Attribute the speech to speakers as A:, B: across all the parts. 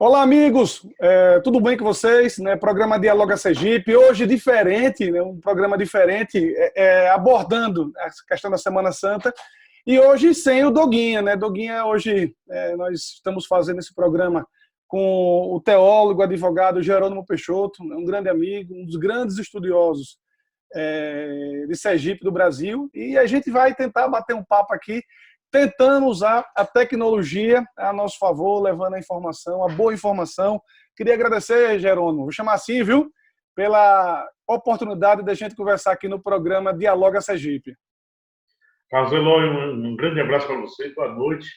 A: Olá, amigos! Tudo bem com vocês? Né? Programa Dialoga Sergipe, hoje diferente, né? Um programa diferente, abordando a questão da Semana Santa, e hoje sem o Doguinha. Né? Doguinha, hoje nós estamos fazendo esse programa com o teólogo, advogado Jerônimo Peixoto, um grande amigo, um dos grandes estudiosos de Sergipe, do Brasil, e a gente vai tentar bater um papo aqui tentando usar a tecnologia a nosso favor, levando a informação, a boa informação. Queria agradecer, Jerônimo, vou chamar assim, viu? Pela oportunidade de a gente conversar aqui no programa Dialoga Sergipe.
B: Carlos Eloy, um grande abraço para você, boa noite.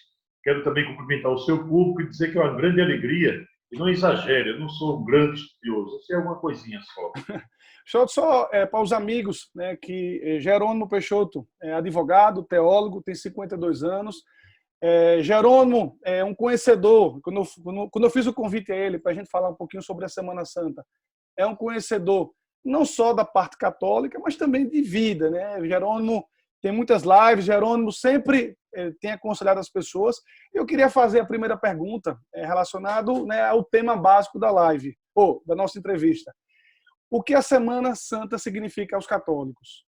B: Quero também cumprimentar o seu público e dizer que é uma grande alegria. E não exagere, eu não sou um grande estudioso, isso é uma coisinha só.
A: Só para os amigos, né, que Jerônimo Peixoto é advogado, teólogo, tem 52 anos. Jerônimo é um conhecedor, quando eu fiz o convite a ele para a gente falar um pouquinho sobre a Semana Santa, é um conhecedor não só da parte católica, mas também de vida. Né? Jerônimo tem muitas lives, Jerônimo sempre tem aconselhado as pessoas. Eu queria fazer a primeira pergunta relacionado, né, ao tema básico da live, ou da nossa entrevista. O que a Semana Santa significa aos católicos?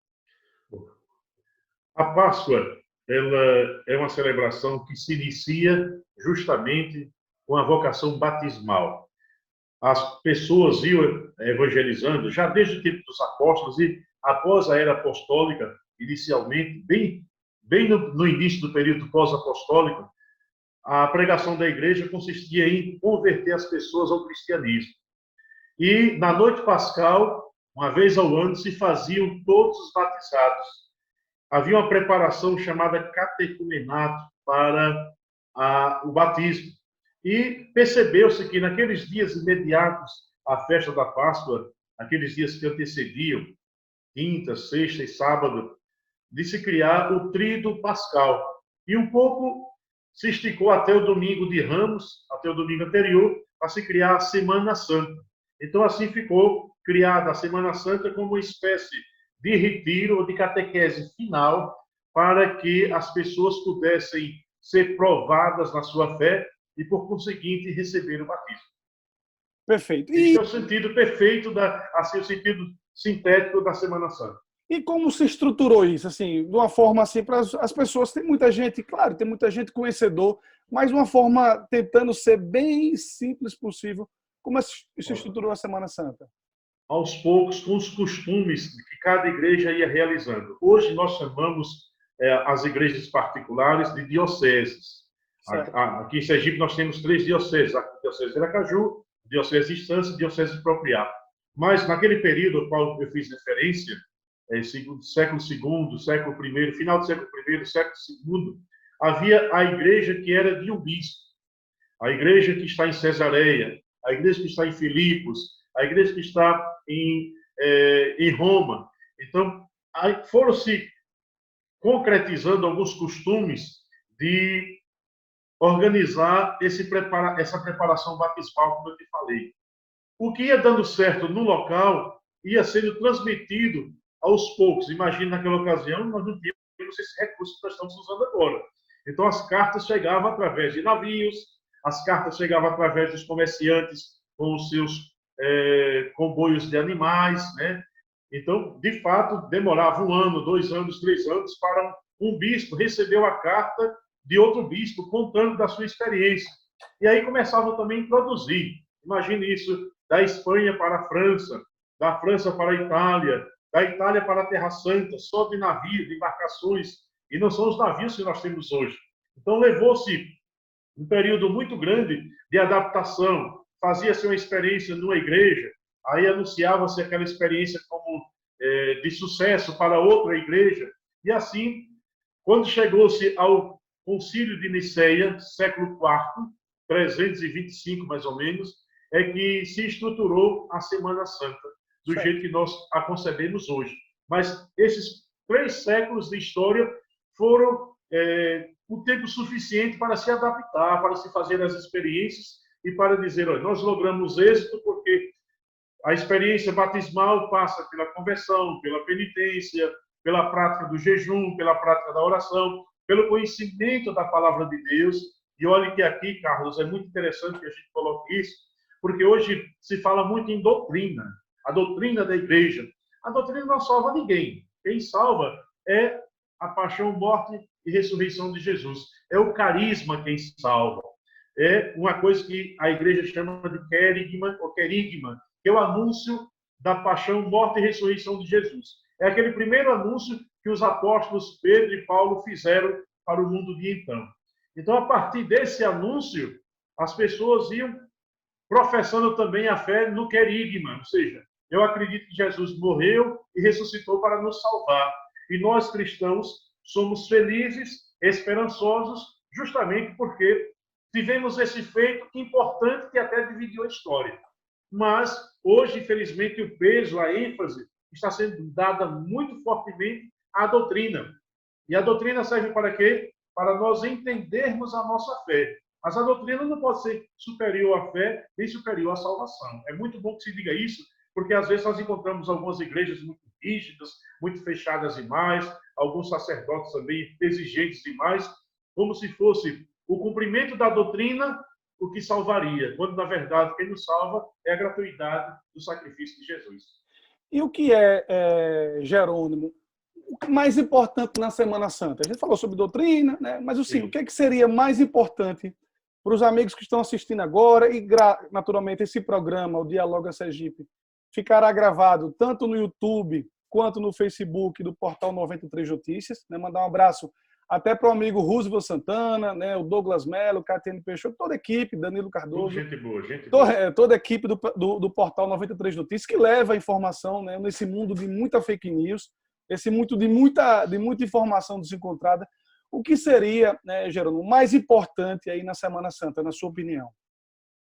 B: A Páscoa, ela é uma celebração que se inicia justamente com a vocação batismal. As pessoas iam evangelizando já desde o tempo dos apóstolos e após a era apostólica, inicialmente, bem no início do período pós-apostólico, a pregação da igreja consistia em converter as pessoas ao cristianismo. E na noite pascal, uma vez ao ano, se faziam todos os batizados. Havia uma preparação chamada catecumenato para o batismo. E percebeu-se que naqueles dias imediatos à festa da Páscoa, aqueles dias que antecediam, quinta, sexta e sábado, de se criar o tríduo pascal. E um pouco se esticou até o domingo de Ramos, até o domingo anterior, para se criar a Semana Santa. Então, assim ficou criada a Semana Santa como uma espécie de retiro ou de catequese final para que as pessoas pudessem ser provadas na sua fé e, por conseguinte, receber o batismo.
A: Perfeito.
B: Este é o sentido perfeito, assim, o sentido sintético da Semana Santa.
A: E como se estruturou isso, assim, de uma forma assim, para as pessoas, tem muita gente, claro, tem muita gente conhecedor, mas de uma forma tentando ser bem simples possível. Como se estruturou a Semana Santa?
B: Aos poucos, com os costumes que cada igreja ia realizando. Hoje nós chamamos as igrejas particulares de dioceses. Aqui em Sergipe nós temos 3 dioceses: a Diocese de Aracaju, a Diocese de Estância e a Diocese de Propriá. Mas naquele período ao qual eu fiz referência, século II, século I, final do século I, século II, havia a igreja que era de um bispo. A igreja que está em Cesareia, a igreja que está em Filipos, a igreja que está em Roma. Então, foram se concretizando alguns costumes de organizar essa preparação batismal, como eu te falei. O que ia dando certo no local ia sendo transmitido aos poucos. Imagina, naquela ocasião, nós não tínhamos esse recurso que nós estamos usando agora. Então, as cartas chegavam através de navios, as cartas chegavam através dos comerciantes com os seus comboios de animais, né? Então, de fato, demorava 1 ano, 2 anos, 3 anos para um bispo receber a carta de outro bispo contando da sua experiência. E aí começavam também a introduzir. Imagine isso, da Espanha para a França, da França para a Itália, da Itália para a Terra Santa, só de navios, de embarcações, e não são os navios que nós temos hoje. Então, levou-se um período muito grande de adaptação. Fazia-se uma experiência numa igreja, aí anunciava-se aquela experiência como de sucesso para outra igreja, e assim, quando chegou-se ao Concílio de Niceia, século IV, 325 mais ou menos, é que se estruturou a Semana Santa, do jeito que nós a concebemos hoje. Mas esses 3 séculos de história foram o tempo suficiente para se adaptar, para se fazer as experiências e para dizer, olha, nós logramos êxito porque a experiência batismal passa pela conversão, pela penitência, pela prática do jejum, pela prática da oração, pelo conhecimento da palavra de Deus, E olha que aqui, Carlos, é muito interessante que a gente coloque isso, porque hoje se fala muito em doutrina, a doutrina da igreja. A doutrina não salva ninguém. Quem salva é a paixão, morte e ressurreição de Jesus. É o carisma quem salva. É uma coisa que a igreja chama de querigma, ou querigma, que é o anúncio da paixão, morte e ressurreição de Jesus. É aquele primeiro anúncio que os apóstolos Pedro e Paulo fizeram para o mundo de então. Então, a partir desse anúncio, as pessoas iam professando também a fé no querigma, ou seja, eu acredito que Jesus morreu e ressuscitou para nos salvar. E nós, cristãos, somos felizes, esperançosos, justamente porque tivemos esse feito importante que até dividiu a história. Mas, hoje, infelizmente, o peso, a ênfase está sendo dada muito fortemente à doutrina. E a doutrina serve para quê? Para nós entendermos a nossa fé. Mas a doutrina não pode ser superior à fé, nem superior à salvação. É muito bom que se diga isso, porque às vezes nós encontramos algumas igrejas muito rígidas, muito fechadas demais, alguns sacerdotes também exigentes demais, como se fosse o cumprimento da doutrina o que salvaria, quando na verdade quem nos salva é a gratuidade do sacrifício de Jesus.
A: E o que Jerônimo, o mais importante na Semana Santa? A gente falou sobre doutrina, né? Mas assim, o que é que seria mais importante para os amigos que estão assistindo agora e, naturalmente, esse programa, o Dialoga Sergipe, ficará gravado tanto no YouTube quanto no Facebook do Portal 93 Notícias. Né? Mandar um abraço até para o amigo Roosevelt Santana, né? O Douglas Melo, Catiane Peixoto, toda a equipe, Danilo Cardoso.
B: Gente boa, gente boa.
A: Toda a equipe do Portal 93 Notícias, que leva a informação, né? Nesse mundo de muita fake news, esse mundo de muita informação desencontrada. O que seria, né, Jerônimo, mais importante aí na Semana Santa, na sua opinião?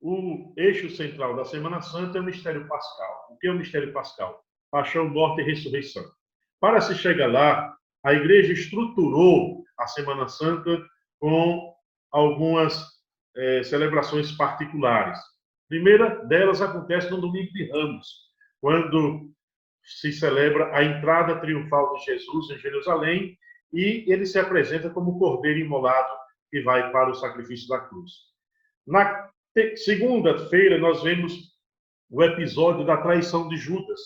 B: O eixo central da Semana Santa é o mistério pascal. O que é o mistério pascal? Paixão, morte e ressurreição. Para se chegar lá, a igreja estruturou a Semana Santa com algumas celebrações particulares. A primeira delas acontece no Domingo de Ramos, quando se celebra a entrada triunfal de Jesus em Jerusalém e ele se apresenta como cordeiro imolado que vai para o sacrifício da cruz. Na segunda-feira, nós vemos o episódio da traição de Judas.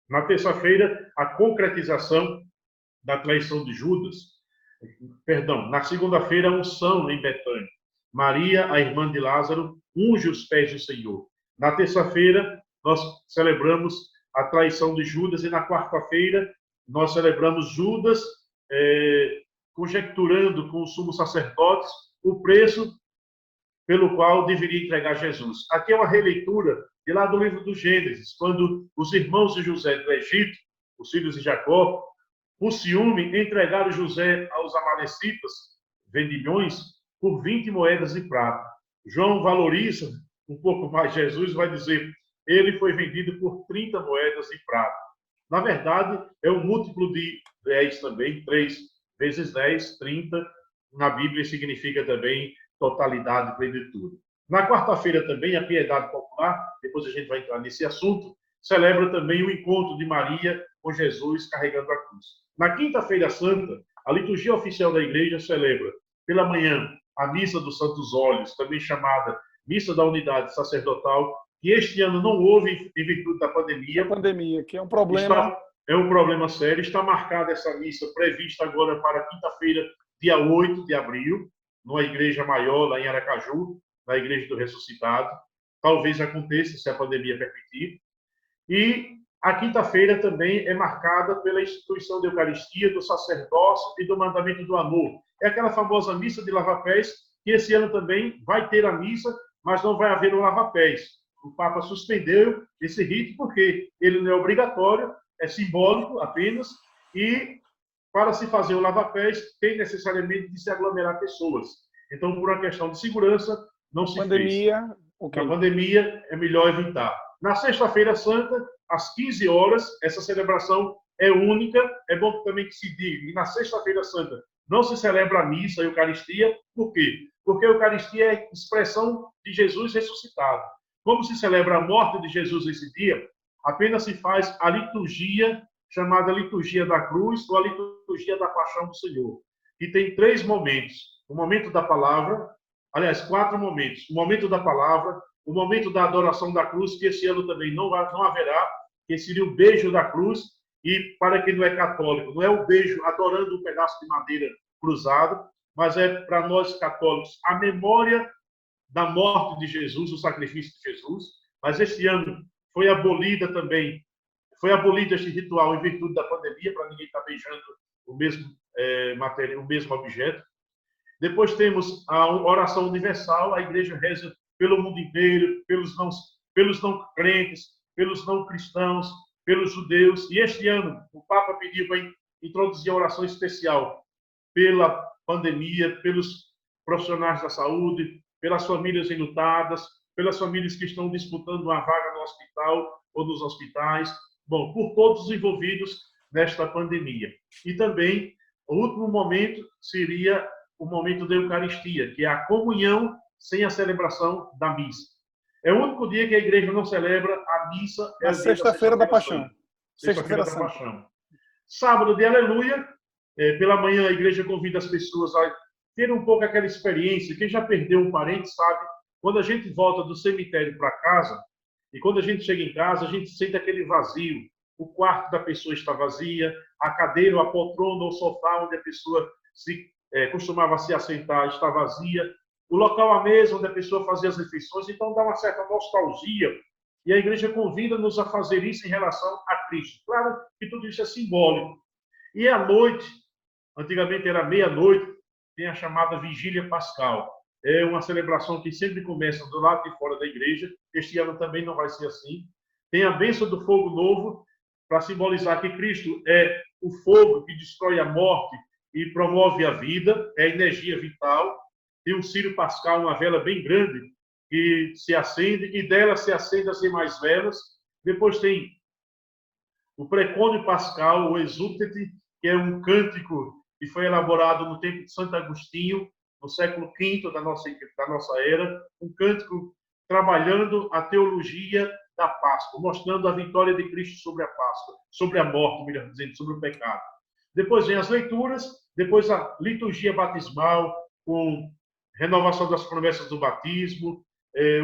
B: Na terça-feira, a concretização da traição de Judas. Perdão, na segunda-feira, a unção em Betânia. Maria, a irmã de Lázaro, unge os pés do Senhor. Na terça-feira, nós celebramos a traição de Judas e na quarta-feira, nós celebramos Judas conjecturando com os sumos sacerdotes o preço pelo qual deveria entregar Jesus. Aqui é uma releitura de lá do livro do Gênesis, quando os irmãos de José do Egito, os filhos de Jacó, por ciúme, entregaram José aos amalecitas, vendilhões, por 20 moedas de prata. João valoriza um pouco mais Jesus, vai dizer, ele foi vendido por 30 moedas de prata. Na verdade, é um múltiplo de 10 também, 3 vezes 10, 30. Na Bíblia significa também totalidade, plenitude. Na quarta-feira também, a piedade popular, depois a gente vai entrar nesse assunto, celebra também o encontro de Maria com Jesus carregando a cruz. Na quinta-feira santa, a liturgia oficial da igreja celebra, pela manhã, a Missa dos Santos Óleos, também chamada Missa da Unidade Sacerdotal, que este ano não houve em virtude da pandemia.
A: A pandemia, que é um problema...
B: É um problema sério. Está marcada essa missa prevista agora para quinta-feira, dia 8 de abril, numa igreja maior, lá em Aracaju, na Igreja do Ressuscitado. Talvez aconteça, se a pandemia permitir. E a quinta-feira também é marcada pela instituição da Eucaristia, do sacerdócio e do mandamento do amor. É aquela famosa missa de lava-pés, que esse ano também vai ter a missa, mas não vai haver o lava-pés. O Papa suspendeu esse rito porque ele não é obrigatório, é simbólico apenas, e para se fazer o lava-pés tem necessariamente de se aglomerar pessoas. Então, por uma questão de segurança, não se fez. Okay. Na pandemia, é melhor evitar. Na Sexta-feira Santa, às 15 horas, essa celebração é única. É bom também que se diga que na Sexta-feira Santa não se celebra a missa, a Eucaristia. Por quê? Porque a Eucaristia é expressão de Jesus ressuscitado. Como se celebra a morte de Jesus nesse dia, apenas se faz a liturgia, chamada Liturgia da Cruz, ou a Liturgia da Paixão do Senhor, que tem 3 momentos. O momento da palavra, Aliás, 4 momentos. O momento da palavra, o momento da adoração da cruz, que esse ano também não haverá, que seria o beijo da cruz, e para quem não é católico, não é o beijo adorando um pedaço de madeira cruzado, mas é para nós católicos a memória da morte de Jesus, o sacrifício de Jesus. Mas esse ano foi abolido esse ritual em virtude da pandemia, para ninguém estar beijando o mesmo material, o mesmo objeto. Depois temos a oração universal, a igreja reza pelo mundo inteiro, pelos não crentes, pelos não cristãos, pelos judeus. E este ano o Papa pediu para introduzir a oração especial pela pandemia, pelos profissionais da saúde, pelas famílias enlutadas, pelas famílias que estão disputando uma vaga no hospital ou nos hospitais. Bom, por todos os envolvidos nesta pandemia. E também, o último momento seria o momento da Eucaristia, que é a comunhão sem a celebração da missa. É o único dia que a igreja não celebra a missa. É a
A: Sexta-feira da Paixão.
B: Sexta-feira da Paixão. Sábado de Aleluia. Pela manhã, a igreja convida as pessoas a ter um pouco aquela experiência. Quem já perdeu um parente sabe, quando a gente volta do cemitério para casa, e quando a gente chega em casa, a gente sente aquele vazio. O quarto da pessoa está vazia, a cadeira, a poltrona ou o sofá onde a pessoa costumava se assentar está vazia, o local à mesa onde a pessoa fazia as refeições, então dá uma certa nostalgia. E a igreja convida-nos a fazer isso em relação a Cristo. Claro que tudo isso é simbólico. E à noite, antigamente era meia-noite, tem a chamada Vigília Pascal. É uma celebração que sempre começa do lado de fora da igreja. Este ano também não vai ser assim. Tem a bênção do fogo novo, para simbolizar que Cristo é o fogo que destrói a morte e promove a vida, é a energia vital. Tem um círio pascal, uma vela bem grande, que se acende, e dela se acende as demais velas. Depois tem o precônio pascal, o exúltete, que é um cântico que foi elaborado no tempo de Santo Agostinho, no século V da nossa era, um cântico trabalhando a teologia da Páscoa, mostrando a vitória de Cristo sobre a Páscoa, sobre a morte, melhor dizendo, sobre o pecado. Depois vem as leituras, depois a liturgia batismal, com renovação das promessas do batismo,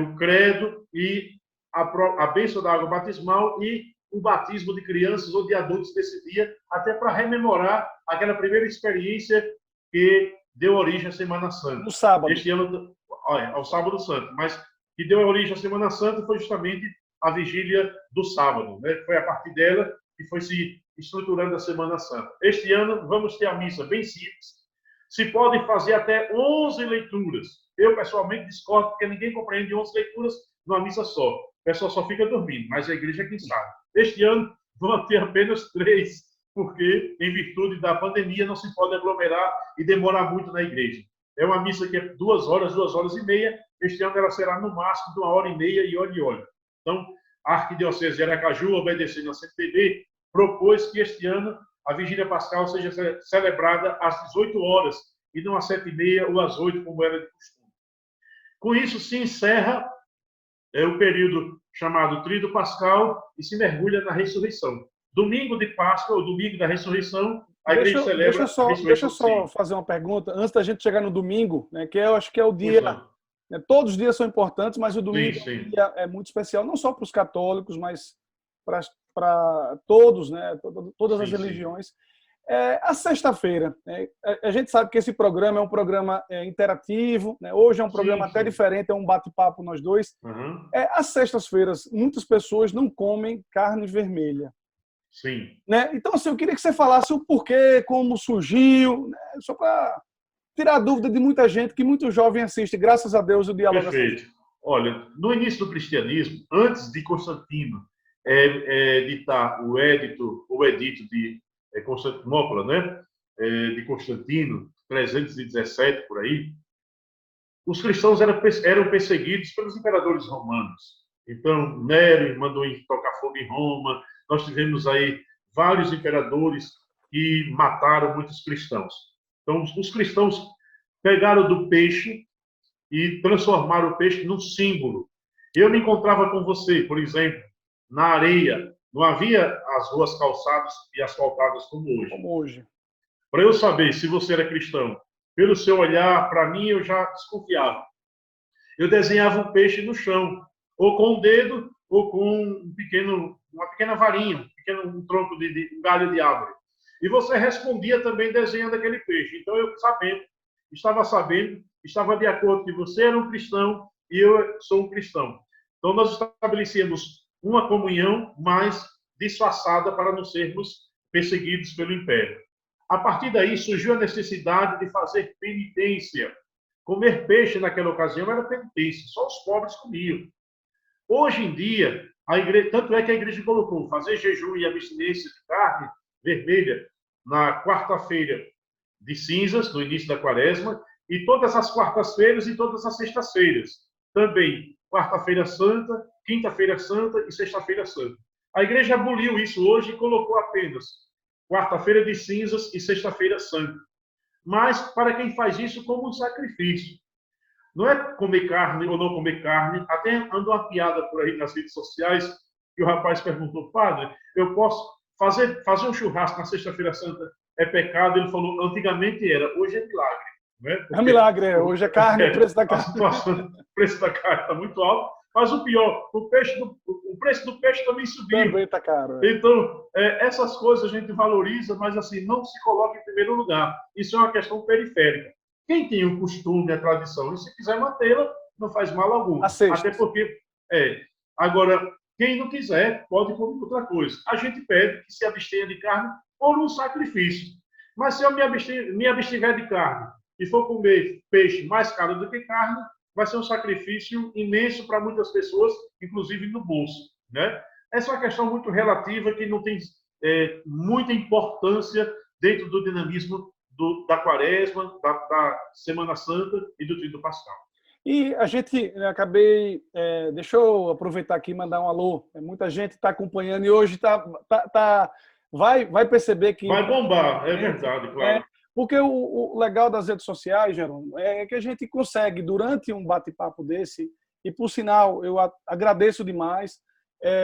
B: o credo e a bênção da água batismal e o batismo de crianças ou de adultos desse dia, até para rememorar aquela primeira experiência que deu origem à Semana Santa.
A: No sábado.
B: Este ano, ao Sábado Santo, mas que deu origem à Semana Santa foi justamente a vigília do sábado, né? Foi a partir dela que foi se estruturando a Semana Santa. Este ano vamos ter a missa bem simples. Se podem fazer até 11 leituras. Eu, pessoalmente, discordo, porque ninguém compreende 11 leituras numa missa só. O pessoal só fica dormindo, mas a igreja é quem sabe. Este ano vão ter apenas 3, porque, em virtude da pandemia, não se pode aglomerar e demorar muito na igreja. É uma missa que é 2 horas, 2 horas e meia. Este ano ela será no máximo de 1 hora e meia e olhe. Então, a Arquidiocese de Aracaju, obedecendo a CPB, propôs que este ano a Vigília Pascal seja celebrada às 18 horas e não às 7h30 ou às 8, como era de costume. Com isso, se encerra o período chamado Tríduo Pascal e se mergulha na ressurreição. Domingo de Páscoa, ou domingo da ressurreição, a igreja celebra a ressurreição.
A: Deixa eu só fazer uma pergunta, antes da gente chegar no domingo, né, que eu acho que é o dia... Né, todos os dias são importantes, mas o domingo é muito especial, não só para os católicos, mas para todos, né, todas as religiões. A sexta-feira, né, a gente sabe que esse programa é um programa interativo, né, hoje é um programa até diferente, é um bate-papo nós dois. Às sextas-feiras, muitas pessoas não comem carne vermelha.
B: Sim.
A: Né? Então, assim, eu queria que você falasse o porquê, como surgiu, né, só para tirar a dúvida de muita gente, que muito jovem assiste, graças a Deus, o Diálogo.
B: Perfeito. Olha, no início do cristianismo, antes de Constantino editar o edito de Constantinopla, né? De Constantino, 317 por aí, os cristãos eram perseguidos pelos imperadores romanos. Então, Nero mandou tocar fogo em Roma. Nós tivemos aí vários imperadores que mataram muitos cristãos. Então, os cristãos pegaram do peixe e transformaram o peixe num símbolo. Eu me encontrava com você, por exemplo, na areia. Não havia as ruas calçadas e asfaltadas como hoje. Para eu saber se você era cristão, pelo seu olhar, para mim, eu já desconfiava. Eu desenhava um peixe no chão, ou com o dedo, ou com uma pequena varinha, um tronco um galho de árvore. E você respondia também desenhando aquele peixe. Então eu estava de acordo que você era um cristão e eu sou um cristão. Então nós estabelecíamos uma comunhão mais disfarçada para não sermos perseguidos pelo império. A partir daí surgiu a necessidade de fazer penitência. Comer peixe naquela ocasião era penitência, só os pobres comiam. Hoje em dia, tanto é que a igreja colocou fazer jejum e abstinência de carne vermelha na quarta-feira de cinzas, no início da quaresma, e todas as quartas-feiras e todas as sextas-feiras. Também quarta-feira santa, quinta-feira santa e sexta-feira santa. A igreja aboliu isso hoje e colocou apenas quarta-feira de cinzas e sexta-feira santa. Mas para quem faz isso como um sacrifício. Não é comer carne ou não comer carne. Até anda uma piada por aí nas redes sociais que o rapaz perguntou, padre, eu posso fazer um churrasco na sexta-feira santa? É pecado? Ele falou, antigamente era, hoje é milagre. Não é? Porque,
A: é milagre, hoje é carne, o preço da carne.
B: O preço da carne está muito alto. Mas o pior, o preço do peixe também subiu.
A: Também está caro.
B: Então, essas coisas a gente valoriza, mas assim, não se coloca em primeiro lugar. Isso é uma questão periférica. Quem tem o costume, a tradição, e se quiser mantê-la, não faz mal algum. Até porque, agora, quem não quiser, pode comer outra coisa. A gente pede que se abstenha de carne por um sacrifício. Mas se eu me abstiver de carne e for comer peixe mais caro do que carne, vai ser um sacrifício imenso para muitas pessoas, inclusive no bolso, né? Essa é uma questão muito relativa que não tem muita importância dentro do dinamismo da Quaresma, da Semana Santa e do Tríduo Pascal.
A: E a gente, deixa eu aproveitar aqui e mandar um alô. Muita gente está acompanhando e hoje vai perceber que...
B: Vai bombar, é verdade, claro.
A: Porque o legal das redes sociais, Jerônimo, é que a gente consegue, durante um bate-papo desse, e por sinal, eu agradeço demais,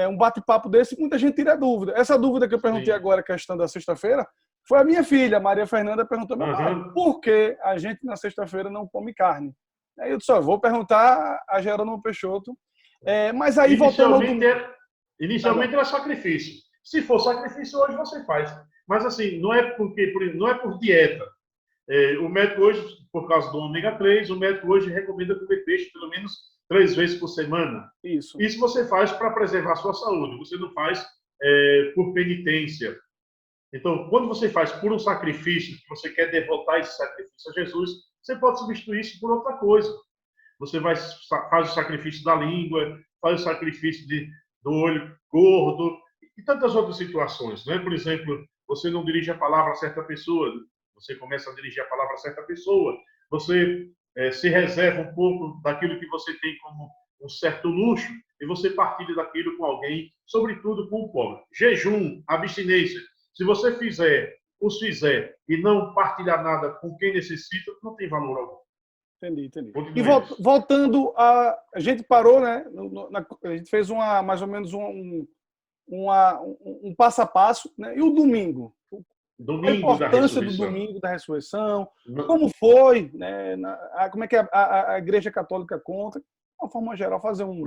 A: um bate-papo desse, muita gente tira dúvida. Essa dúvida que eu perguntei agora, a questão da sexta-feira, foi a minha filha, Maria Fernanda, perguntou, por que a gente na sexta-feira não come carne? Aí eu disse, vou perguntar a Jerônimo Peixoto. Mas aí,
B: Inicialmente era sacrifício. Se for sacrifício, hoje você faz. Mas, assim, não é por dieta. O médico hoje, por causa do ômega 3, o médico hoje recomenda comer peixe pelo menos 3 vezes por semana.
A: Isso
B: você faz para preservar a sua saúde. Você não faz por penitência. Então, quando você faz por um sacrifício, que você quer devotar esse sacrifício a Jesus, você pode substituir isso por outra coisa. Você faz o sacrifício da língua, faz o sacrifício do olho gordo, e tantas outras situações. Né? Por exemplo, você não dirige a palavra a certa pessoa, você começa a dirigir a palavra a certa pessoa, você se reserva um pouco daquilo que você tem como um certo luxo e você partilha daquilo com alguém, sobretudo com o pobre. Jejum, abstinência. Se você fizer e não partilhar nada com quem necessita, não tem valor algum.
A: Entendi. E voltando a gente parou, né? A gente fez mais ou menos um passo a passo, né? E o domingo? A importância do domingo da ressurreição, como foi, né? Como é que a Igreja Católica conta, de uma forma geral, fazer um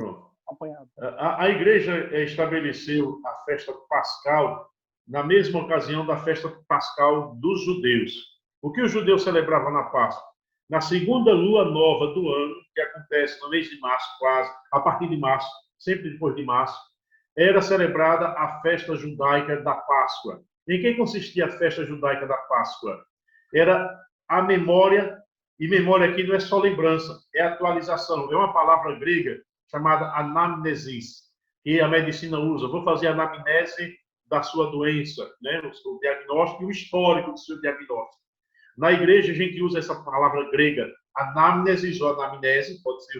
A: apanhado.
B: A Igreja estabeleceu a festa pascal na mesma ocasião da festa pascal dos judeus. O que os judeus celebravam na Páscoa? Na segunda lua nova do ano, que acontece no mês de março, quase, a partir de março, sempre depois de março, era celebrada a festa judaica da Páscoa. Em que consistia a festa judaica da Páscoa? Era a memória, e memória aqui não é só lembrança, é atualização. É uma palavra grega chamada anamnesis, que a medicina usa. Vou fazer a anamnese da sua doença, né? O diagnóstico e o histórico do seu diagnóstico. Na igreja, a gente usa essa palavra grega, anamnesis ou anamnese, pode ser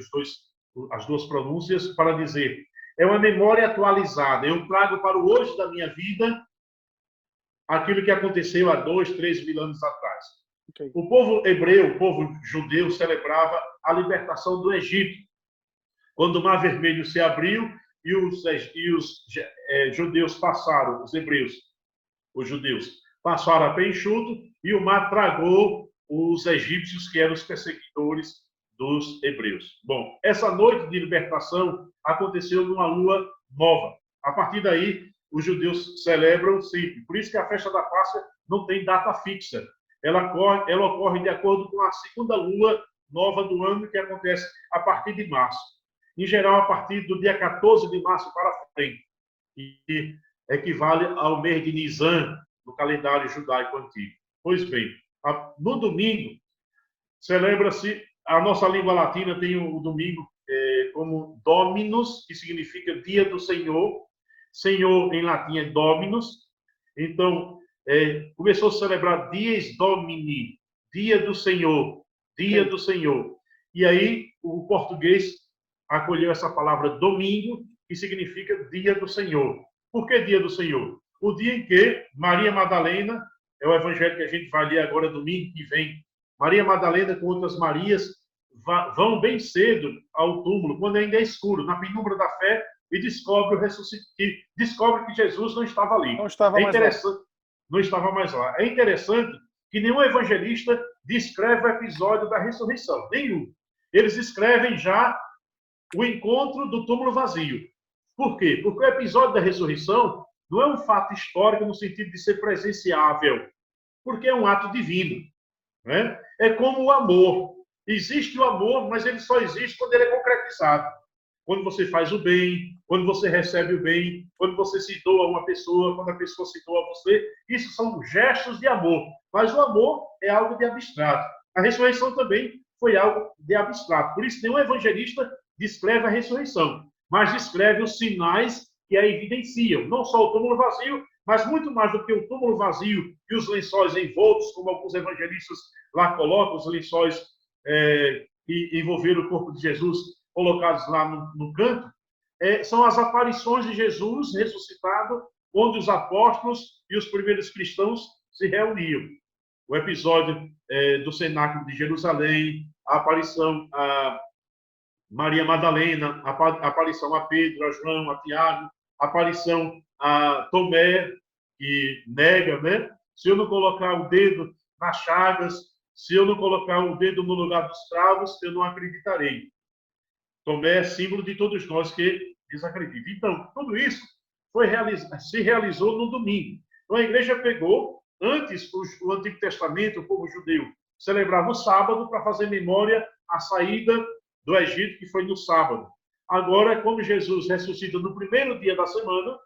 B: as duas pronúncias, para dizer, é uma memória atualizada. Eu trago para o hoje da minha vida aquilo que aconteceu há 2, 3 mil anos atrás. Okay. O povo hebreu, o povo judeu, celebrava a libertação do Egito, quando o Mar Vermelho se abriu e os judeus passaram, os judeus passaram a pé enxuto e o mar tragou os egípcios, que eram os perseguidores dos hebreus. Bom, essa noite de libertação aconteceu numa lua nova. A partir daí, os judeus celebram sempre. Por isso que a festa da Páscoa não tem data fixa. Ela ocorre de acordo com a segunda lua nova do ano, que acontece a partir de março. Em geral, a partir do dia 14 de março para frente, que equivale ao mês de Nisan, no calendário judaico antigo. Pois bem, no domingo, celebra-se, a nossa língua latina tem o domingo como Dominus, que significa dia do Senhor. Senhor, em latim, é Dominus. Então, começou a celebrar Dies Domini, dia do Senhor, dia do Senhor. E aí, o português acolheu essa palavra domingo, que significa dia do Senhor. Por que dia do Senhor? O dia em que Maria Madalena, é o evangelho que a gente vai ler agora domingo que vem, Maria Madalena com outras Marias vão bem cedo ao túmulo, quando ainda é escuro, na penumbra da fé, e descobre que Jesus não estava ali.
A: Não estava mais lá.
B: Não estava mais lá. É interessante que nenhum evangelista descreve o episódio da ressurreição. Nenhum. Eles escrevem já o encontro do túmulo vazio. Por quê? Porque o episódio da ressurreição não é um fato histórico no sentido de ser presenciável, porque é um ato divino. Né? É como o amor. Existe o amor, mas ele só existe quando ele é concretizado. Quando você faz o bem, quando você recebe o bem, quando você se doa a uma pessoa, quando a pessoa se doa a você, isso são gestos de amor. Mas o amor é algo de abstrato. A ressurreição também foi algo de abstrato. Por isso, nenhum evangelista descreve a ressurreição, mas descreve os sinais que a evidenciam. Não só o túmulo vazio, mas muito mais do que o túmulo vazio e os lençóis envoltos, como alguns evangelistas lá colocam, os lençóis que envolveram o corpo de Jesus colocados lá no canto, são as aparições de Jesus ressuscitado, onde os apóstolos e os primeiros cristãos se reuniam. O episódio do cenáculo de Jerusalém, a aparição a Maria Madalena, a aparição a Pedro, a João, a Tiago, a aparição a Tomé, que nega, né? Se eu não colocar o dedo nas chagas, se eu não colocar o dedo no lugar dos cravos, eu não acreditarei. Tomé é símbolo de todos nós que desacreditam. Então, tudo isso se realizou no domingo. Então, a igreja pegou, antes o Antigo Testamento, o povo judeu celebrava o sábado para fazer memória à saída do Egito, que foi no sábado. Agora, como Jesus ressuscita no primeiro dia da semana,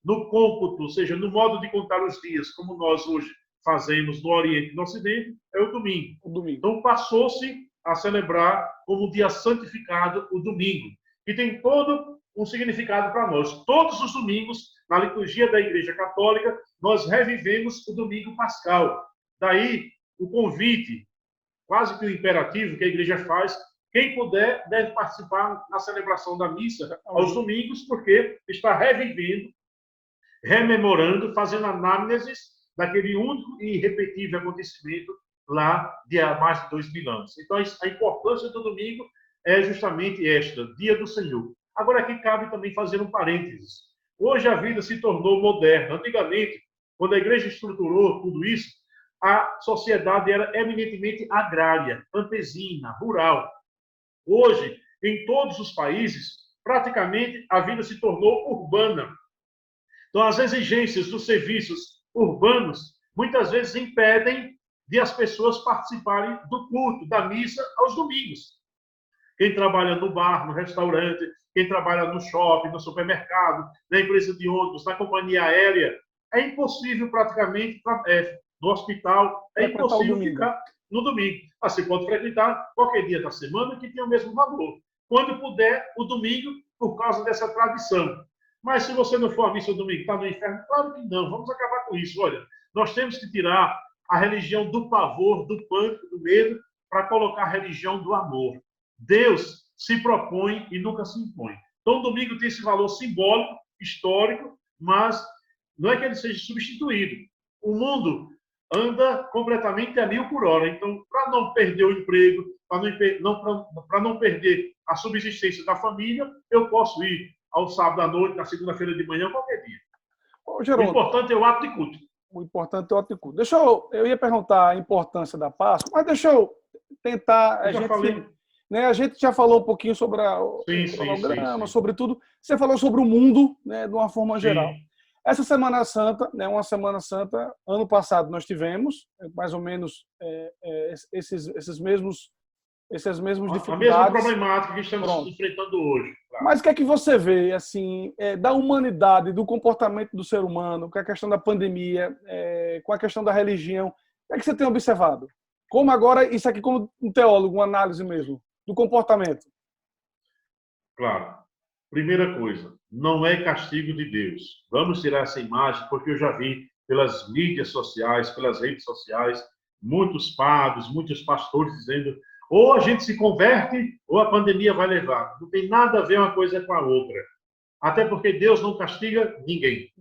B: no cômputo, ou seja, no modo de contar os dias, como nós hoje fazemos no Oriente e no Ocidente, é o domingo. Então, passou-se a celebrar como um dia santificado o domingo, que tem todo um significado para nós. Todos os domingos, na liturgia da Igreja Católica, nós revivemos o domingo pascal. Daí, o convite, quase que o imperativo que a Igreja faz, quem puder deve participar na celebração da missa aos domingos, porque está revivendo, rememorando, fazendo anamneses daquele único e irrepetível acontecimento lá de há mais de 2000 anos. Então, a importância do domingo é justamente esta, dia do Senhor. Agora, aqui cabe também fazer um parênteses. Hoje a vida se tornou moderna. Antigamente, quando a igreja estruturou tudo isso, a sociedade era eminentemente agrária, campesina, rural. Hoje, em todos os países, praticamente a vida se tornou urbana. Então, as exigências dos serviços urbanos muitas vezes impedem de as pessoas participarem do culto, da missa aos domingos. Quem trabalha no bar, no restaurante, quem trabalha no shopping, no supermercado, na empresa de ônibus, na companhia aérea, é impossível praticamente, no hospital, é impossível ficar no domingo. Mas você pode frequentar qualquer dia da semana que tenha o mesmo valor. Quando puder, o domingo, por causa dessa tradição. Mas se você não for à missa no domingo, está no inferno? Claro que não, vamos acabar com isso. Olha, nós temos que tirar a religião do pavor, do pânico, do medo, para colocar a religião do amor. Deus se propõe e nunca se impõe. Então, o domingo tem esse valor simbólico, histórico, mas não é que ele seja substituído. O mundo anda completamente a 1000 por hora. Então, para não perder o emprego, para não perder a subsistência da família, eu posso ir ao sábado à noite, na segunda-feira de manhã, qualquer dia.
A: Ô, Geraldo,
B: o importante é o ato de culto.
A: O importante é o ato de culto. Eu ia perguntar a importância da Páscoa, mas deixa eu tentar... A gente já falou um pouquinho sobre o cronograma, sobre tudo. Você falou sobre o mundo, né, de uma forma geral. Essa Semana Santa, né, uma Semana Santa, ano passado nós tivemos mais ou menos esses mesmos dificuldades.
B: A mesma problemática que estamos enfrentando hoje. Claro.
A: Mas o que é que você vê assim, da humanidade, do comportamento do ser humano, com a questão da pandemia, com a questão da religião? O que é que você tem observado? Como agora, isso aqui como um teólogo, uma análise mesmo, do comportamento.
B: Claro. Primeira coisa, não é castigo de Deus. Vamos tirar essa imagem, porque eu já vi pelas mídias sociais, pelas redes sociais, muitos padres, muitos pastores dizendo: ou a gente se converte, ou a pandemia vai levar. Não tem nada a ver uma coisa com a outra. Até porque Deus não castiga ninguém.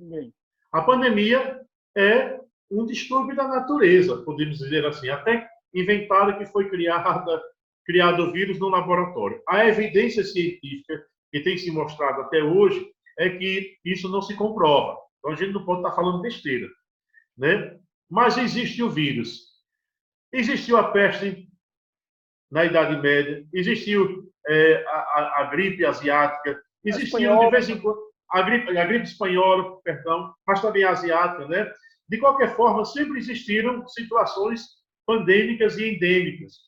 B: A pandemia é um distúrbio da natureza, podemos dizer assim. Até inventaram que foi criado o vírus no laboratório. A evidência científica que tem se mostrado até hoje é que isso não se comprova. Então a gente não pode estar falando besteira, né? Mas existe o vírus. Existiu a peste na Idade Média, existiu a gripe asiática, existiu de vez em quando a gripe espanhola, perdão, mas também a asiática, né? De qualquer forma, sempre existiram situações pandêmicas e endêmicas.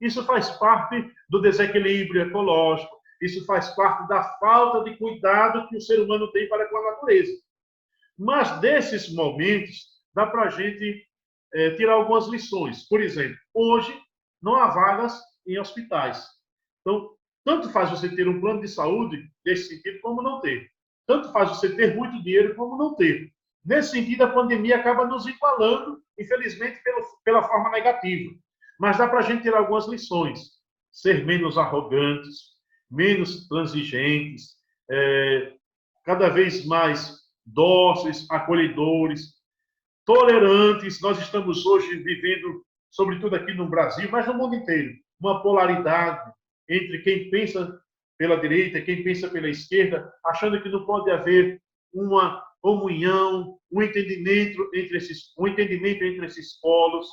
B: Isso faz parte do desequilíbrio ecológico, isso faz parte da falta de cuidado que o ser humano tem para com a natureza. Mas desses momentos, dá para a gente tirar algumas lições. Por exemplo, hoje não há vagas em hospitais. Então, tanto faz você ter um plano de saúde nesse sentido, como não ter. Tanto faz você ter muito dinheiro, como não ter. Nesse sentido, a pandemia acaba nos igualando, infelizmente, pela forma negativa. Mas dá para a gente tirar algumas lições. Ser menos arrogantes, menos transigentes, cada vez mais dóceis, acolhedores, tolerantes. Nós estamos hoje vivendo, sobretudo aqui no Brasil, mas no mundo inteiro, uma polaridade entre quem pensa pela direita e quem pensa pela esquerda, achando que não pode haver uma comunhão, um entendimento entre esses polos.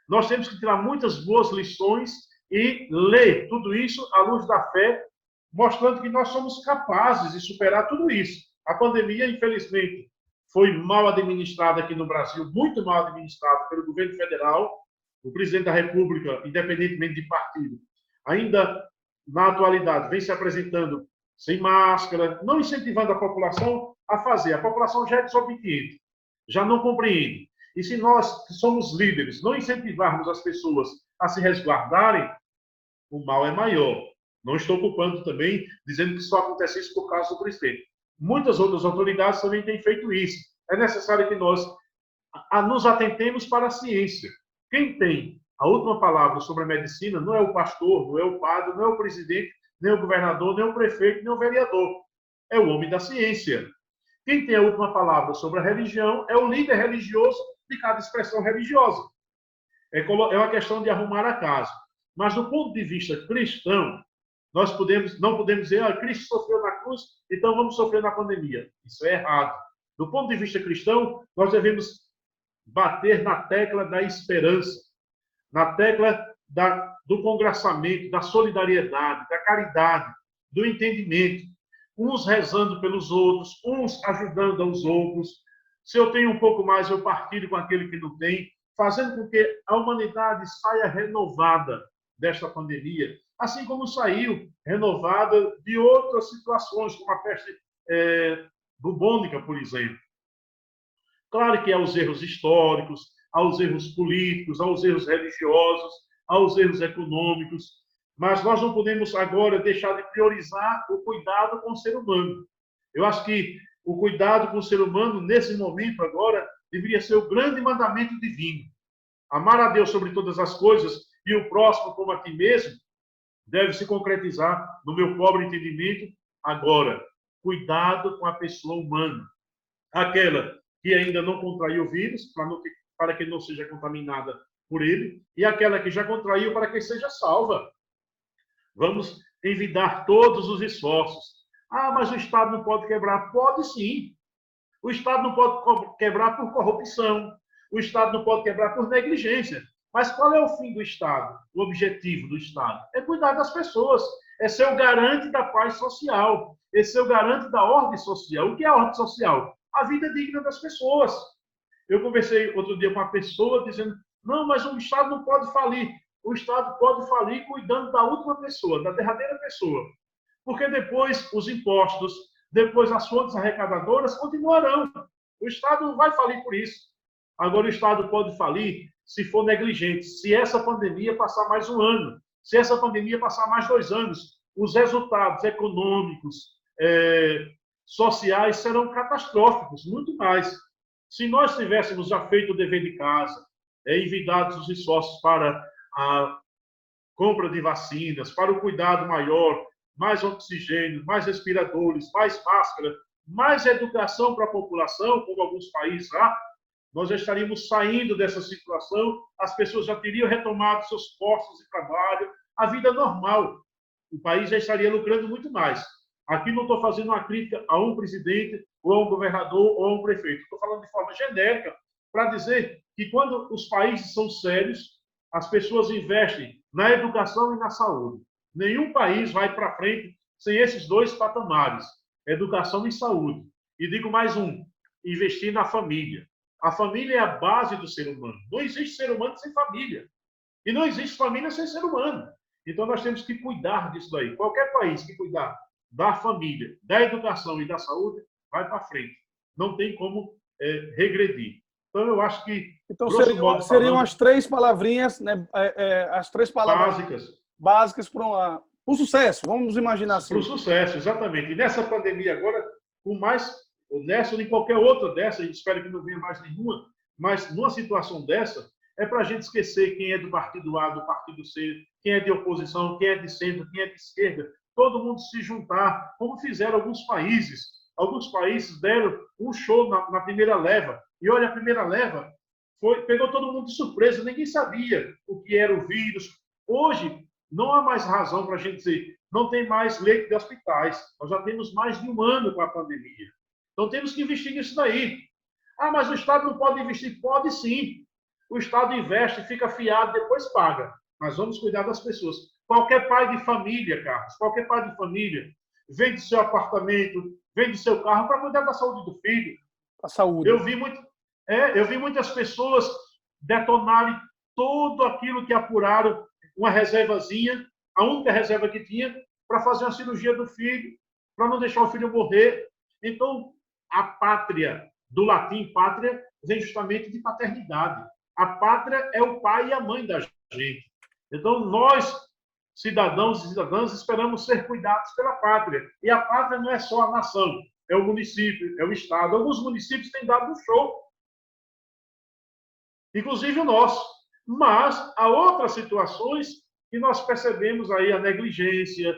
B: Nós temos que tirar muitas boas lições e ler tudo isso à luz da fé, mostrando que nós somos capazes de superar tudo isso. A pandemia, infelizmente, foi mal administrada aqui no Brasil, muito mal administrada pelo governo federal. O presidente da República, independentemente de partido, ainda na atualidade vem se apresentando sem máscara, não incentivando a população a fazer. A população já é desobediente, já não compreende. E se nós, que somos líderes, não incentivarmos as pessoas a se resguardarem, o mal é maior. Não estou culpando também, dizendo que só acontece isso por causa do presidente. Muitas outras autoridades também têm feito isso. É necessário que nós nos atentemos para a ciência. Quem tem a última palavra sobre a medicina não é o pastor, não é o padre, não é o presidente, nem o governador, nem o prefeito, nem o vereador. É o homem da ciência. Quem tem a última palavra sobre a religião é o líder religioso de cada expressão religiosa. É uma questão de arrumar a casa. Mas, do ponto de vista cristão, nós não podemos dizer: Cristo sofreu na cruz, então vamos sofrer na pandemia. Isso é errado. Do ponto de vista cristão, nós devemos bater na tecla da esperança, na tecla do congraçamento, da solidariedade, da caridade, do entendimento. Uns rezando pelos outros, uns ajudando aos outros. Se eu tenho um pouco mais, eu partilho com aquele que não tem, fazendo com que a humanidade saia renovada desta pandemia, assim como saiu renovada de outras situações, como a peste bubônica, por exemplo. Claro que há os erros históricos, há os erros políticos, há os erros religiosos, há os erros econômicos, mas nós não podemos agora deixar de priorizar o cuidado com o ser humano. Eu acho que o cuidado com o ser humano, nesse momento agora, deveria ser o grande mandamento divino. Amar a Deus sobre todas as coisas e o próximo como a ti mesmo deve se concretizar no meu pobre entendimento agora. Cuidado com a pessoa humana. Aquela que ainda não contraiu o vírus, para que não seja contaminada por ele, e aquela que já contraiu, para que seja salva. Vamos envidar todos os esforços. Mas o Estado não pode quebrar. Pode sim. O Estado não pode quebrar por corrupção. O Estado não pode quebrar por negligência. Mas qual é o fim do Estado? O objetivo do Estado? É cuidar das pessoas. É ser o garante da paz social. É ser o garante da ordem social. O que é a ordem social? A vida digna das pessoas. Eu conversei outro dia com uma pessoa dizendo, não, mas o Estado não pode falir. O Estado pode falir cuidando da última pessoa, da derradeira pessoa. Porque depois os impostos, depois as fontes arrecadadoras continuarão. O Estado não vai falir por isso. Agora o Estado pode falir se for negligente, se essa pandemia passar mais um ano, se essa pandemia passar mais 2 anos, os resultados econômicos, sociais serão catastróficos, muito mais. Se nós tivéssemos já feito o dever de casa, enviado os esforços para a compra de vacinas, para o cuidado maior, mais oxigênio, mais respiradores, mais máscara, mais educação para a população, como alguns países lá, nós já estaríamos saindo dessa situação, as pessoas já teriam retomado seus postos de trabalho, a vida normal. O país já estaria lucrando muito mais. Aqui não estou fazendo uma crítica a um presidente, ou a um governador, ou a um prefeito. Estou falando de forma genérica para dizer que quando os países são sérios, as pessoas investem na educação e na saúde. Nenhum país vai para frente sem esses 2 patamares, educação e saúde. E digo mais um, investir na família. A família é a base do ser humano. Não existe ser humano sem família. E não existe família sem ser humano. Então, nós temos que cuidar disso daí. Qualquer país que cuidar da família, da educação e da saúde, vai para frente. Não tem como regredir. Então, eu acho que...
A: Então, seriam as 3 palavrinhas, né, as 3 palavras básicas para o sucesso, vamos imaginar assim.
B: Para o sucesso, exatamente. E nessa pandemia agora, com mais... nessa ou em qualquer outra dessa, espero que não venha mais nenhuma, mas numa situação dessa, é para a gente esquecer quem é do partido A, do partido C, quem é de oposição, quem é de centro, quem é de esquerda, todo mundo se juntar, como fizeram alguns países. Alguns países deram um show na primeira leva, e olha, a primeira leva pegou todo mundo de surpresa, ninguém sabia o que era o vírus. Hoje, não há mais razão para a gente dizer, não tem mais leito de hospitais, nós já temos mais de 1 ano com a pandemia. Então, temos que investir nisso daí. Ah, mas o Estado não pode investir? Pode sim. O Estado investe, fica fiado, depois paga. Mas vamos cuidar das pessoas. Qualquer pai de família, Carlos, qualquer pai de família, vende seu apartamento, vende seu carro para cuidar da saúde do filho.
A: A saúde.
B: Eu vi muitas pessoas detonarem tudo aquilo que apuraram, uma reservazinha, a única reserva que tinha, para fazer uma cirurgia do filho, para não deixar o filho morrer. Então, a pátria, do latim pátria, vem justamente de paternidade. A pátria é o pai e a mãe da gente. Então, nós, cidadãos e cidadãs, esperamos ser cuidados pela pátria. E a pátria não é só a nação, é o município, é o estado. Alguns municípios têm dado um show, inclusive o nosso. Mas há outras situações que nós percebemos aí a negligência,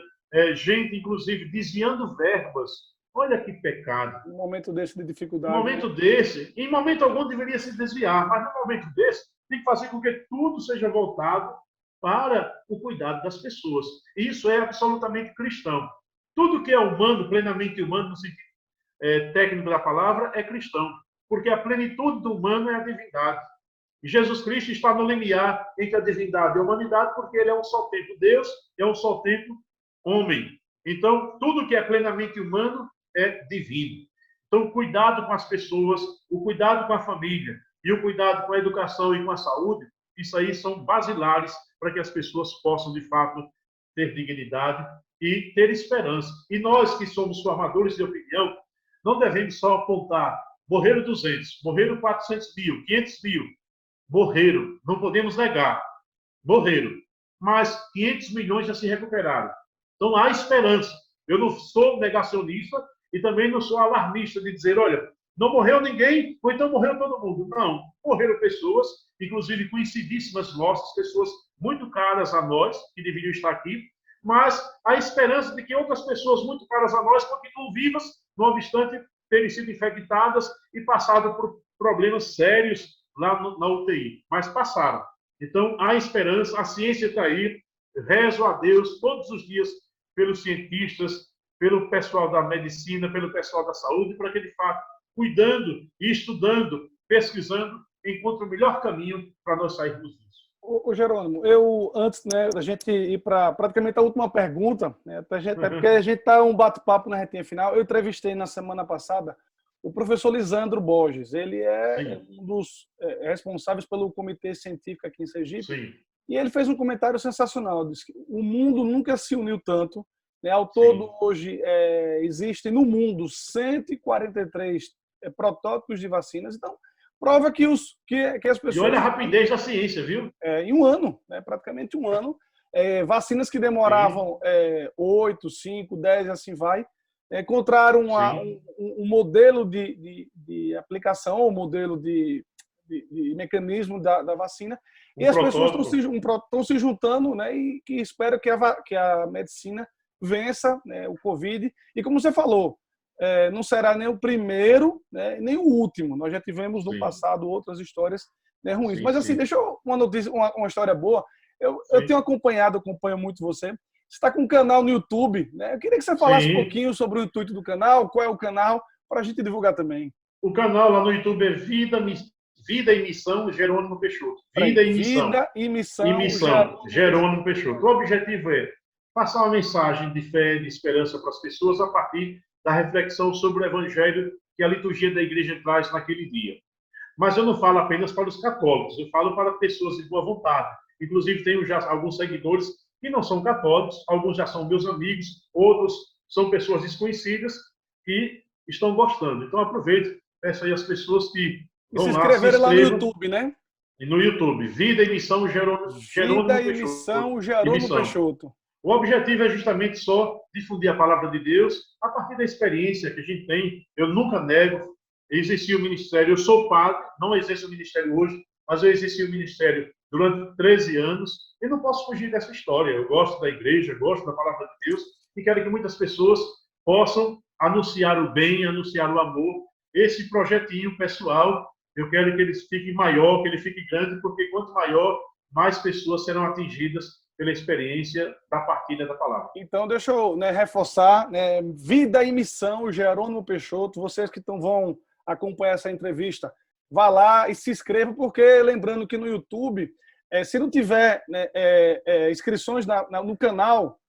B: gente, inclusive, desviando verbas. Olha que pecado.
A: Um momento desse de dificuldade.
B: Um momento desse, em momento algum deveria se desviar, mas no momento desse tem que fazer com que tudo seja voltado para o cuidado das pessoas. E isso é absolutamente cristão. Tudo que é humano, plenamente humano, no sentido técnico da palavra, é cristão. Porque a plenitude do humano é a divindade. E Jesus Cristo está no limiar entre a divindade e a humanidade, porque ele é um só tempo Deus, é um só tempo homem. Então, tudo que é plenamente humano é divino. Então, o cuidado com as pessoas, o cuidado com a família e o cuidado com a educação e com a saúde, isso aí são basilares para que as pessoas possam, de fato, ter dignidade e ter esperança. E nós, que somos formadores de opinião, não devemos só apontar, morreram 200, morreram 400 mil, 500 mil, morreram, não podemos negar, morreram, mas 500 milhões já se recuperaram. Então, há esperança. Eu não sou negacionista e também não sou alarmista de dizer, olha, não morreu ninguém, ou então morreu todo mundo. Não, morreram pessoas, inclusive conhecidíssimas nossas, pessoas muito caras a nós, que deveriam estar aqui, mas há esperança de que outras pessoas muito caras a nós continuam vivas, não obstante terem sido infectadas e passado por problemas sérios lá na UTI. Mas passaram. Então, há esperança, a ciência está aí, rezo a Deus todos os dias pelos cientistas, pelo pessoal da medicina, pelo pessoal da saúde, para que, de fato, cuidando e estudando, pesquisando, encontre o melhor caminho para nós sairmos disso.
A: Ô, Jerônimo, eu, antes, né, da gente ir para praticamente a última pergunta, né, até porque a gente está um bate-papo na retinha final, eu entrevistei na semana passada o professor Lisandro Borges. Ele é
B: Sim,
A: um dos responsáveis pelo comitê científico aqui em Sergipe,
B: sim,
A: e ele fez um comentário sensacional. Diz que o mundo nunca se uniu tanto, né, ao todo,
B: sim.
A: hoje, existem no mundo 143 protótipos de vacinas. Então, prova que as
B: E olha
A: pessoas
B: a rapidez da ciência, viu?
A: em um ano, né, praticamente um ano, vacinas que
B: Sim,
A: demoravam 8, 5, 10, assim vai, encontraram
B: sim.
A: um modelo de aplicação, um modelo de mecanismo da vacina, e
B: Um
A: as pessoas estão
B: protótipo.
A: estão se juntando, né, e que espero que a medicina vença, né, o Covid. E como você falou, não será nem o primeiro, né, nem o último. Nós já tivemos no
B: Sim,
A: passado outras histórias, né, ruins.
B: sim,
A: Mas assim,
B: sim,
A: deixa eu uma notícia, uma história boa. Eu tenho
B: sim.
A: acompanhado, acompanho muito você. Você está com um canal no YouTube, né? Eu queria que você falasse um
B: Sim.
A: pouquinho sobre o intuito do canal, qual é o canal, para a gente divulgar também.
B: O canal lá no YouTube é Vida e Missão Jerônimo Peixoto.
A: Peraí,
B: Vida e Missão.
A: Vida e
B: E
A: Missão
B: Missão
A: Jerônimo
B: Jerônimo
A: Peixoto.
B: Peixoto. O objetivo é passar uma mensagem de fé, de esperança para as pessoas a partir da reflexão sobre o Evangelho que a liturgia da igreja traz naquele dia. Mas eu não falo apenas para os católicos, eu falo para pessoas de boa vontade. Inclusive, tenho já alguns seguidores que não são católicos, alguns já são meus amigos, outros são pessoas desconhecidas que estão gostando. Então, aproveito, peço aí às pessoas que
A: E se
B: vão lá, se
A: inscreverem lá no
B: inscrevam
A: YouTube, né?
B: no YouTube, Vida e Missão
A: Vida
B: Jerônimo
A: e
B: Peixoto.
A: Missão
B: E
A: Jerônimo
B: Missão.
A: Peixoto.
B: O objetivo é justamente só difundir a palavra de Deus a partir da experiência que a gente tem. Eu nunca nego, exerci o ministério, eu sou padre, não exerço o ministério hoje, mas eu exerci o ministério durante 13 anos e não posso fugir dessa história. Eu gosto da igreja, gosto da palavra de Deus e quero que muitas pessoas possam anunciar o bem, anunciar o amor. Esse projetinho pessoal, eu quero que ele fique maior, que ele fique grande, porque quanto maior, mais pessoas serão atingidas pela experiência da partilha da palavra.
A: Então, deixa eu, né, reforçar, né, Vida e Missão, Jerônimo Peixoto. Vocês que vão acompanhar essa entrevista, vá lá e se inscreva, porque lembrando que no YouTube, se não tiver, né, inscrições no canal,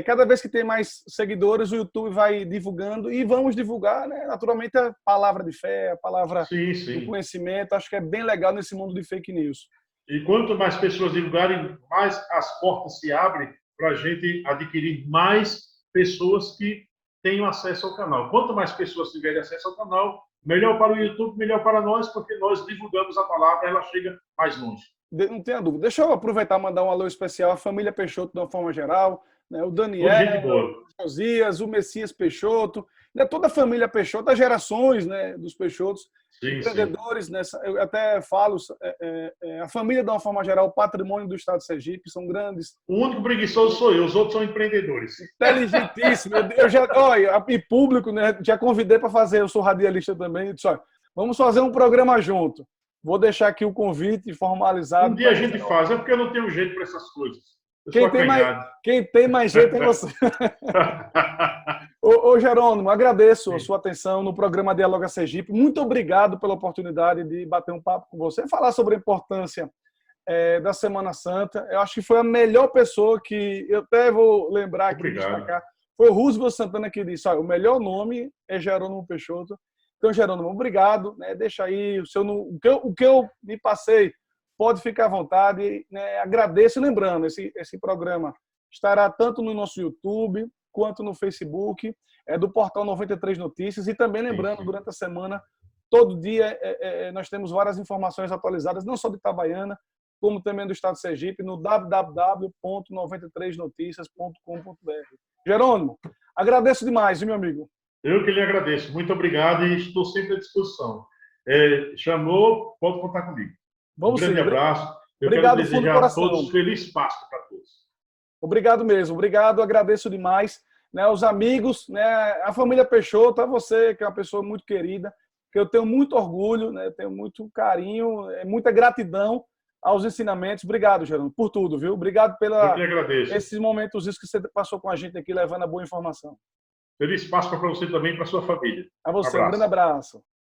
A: cada vez que tem mais seguidores, o YouTube vai divulgando e vamos divulgar, né, naturalmente, a palavra de fé, a palavra
B: Sim,
A: do
B: sim.
A: conhecimento. Acho que é bem legal nesse mundo de fake news.
B: E quanto mais pessoas divulgarem, mais as portas se abrem para a gente adquirir mais pessoas que tenham acesso ao canal. Quanto mais pessoas tiverem acesso ao canal, melhor para o YouTube, melhor para nós, porque nós divulgamos a palavra, ela chega mais longe.
A: Não tenha dúvida. Deixa eu aproveitar e mandar um alô especial à família Peixoto de uma forma geral, né? O
B: Tudo
A: Daniel,
B: gente boa.
A: o Josias, o Messias Peixoto, né? Toda a família Peixoto, as gerações, né, dos Peixotos,
B: Sim, sim.
A: empreendedores, né? Eu até falo, a família de uma forma geral, o patrimônio do Estado de Sergipe, são grandes,
B: O único preguiçoso sou eu, os outros são empreendedores.
A: inteligentíssimos. Eu já, olha, e público, né? Já convidei para fazer, eu sou radialista também, eu disse, olha, vamos fazer um programa junto. Vou deixar aqui o convite
B: Um
A: formalizado
B: dia
A: para
B: a
A: você.
B: gente faz, é porque eu não tenho jeito para essas coisas. Eu sou
A: Quem tem mais,
B: acanhado.
A: quem tem mais jeito é você. Ô, Jerônimo, agradeço a
B: Sim,
A: sua atenção no programa Dialoga Sergipe. Muito obrigado pela oportunidade de bater um papo com você, falar sobre a importância da Semana Santa. Eu acho que foi a melhor pessoa que eu até vou lembrar aqui,
B: obrigado.
A: destacar. Foi o Roosevelt Santana que disse: olha, o melhor nome é Jerônimo Peixoto. Então, Jerônimo, obrigado. Né? Deixa aí o que eu me passei. Pode ficar à vontade. Né? Agradeço. Lembrando, esse programa estará tanto no nosso YouTube quanto no Facebook, do Portal 93 Notícias. E também
B: Sim,
A: lembrando,
B: sim.
A: durante a semana, todo dia nós temos várias informações atualizadas, não só de Itabaiana, como também do Estado de Sergipe, no www.93noticias.com.br. Jerônimo, agradeço demais, viu, meu amigo?
B: Eu que lhe agradeço. Muito obrigado e estou sempre à disposição. Chamou, pode contar comigo. Um
A: Vamos
B: grande
A: sim.
B: abraço. Eu quero
A: Obrigado, fundo do
B: desejar a
A: coração.
B: todos feliz Páscoa para todos.
A: Obrigado mesmo. Obrigado, agradeço demais. Né, os amigos, né, a família Peixoto, a você, que é uma pessoa muito querida, que eu tenho muito orgulho, né, tenho muito carinho, muita gratidão aos ensinamentos. Obrigado, Gerando, por tudo, viu? Obrigado
B: Eu que
A: pela
B: lhe agradeço.
A: esses momentos que você passou com a gente aqui, levando a boa informação.
B: Feliz Páscoa para você também e para sua família.
A: A
B: Um
A: você, um grande
B: abraço.
A: abraço.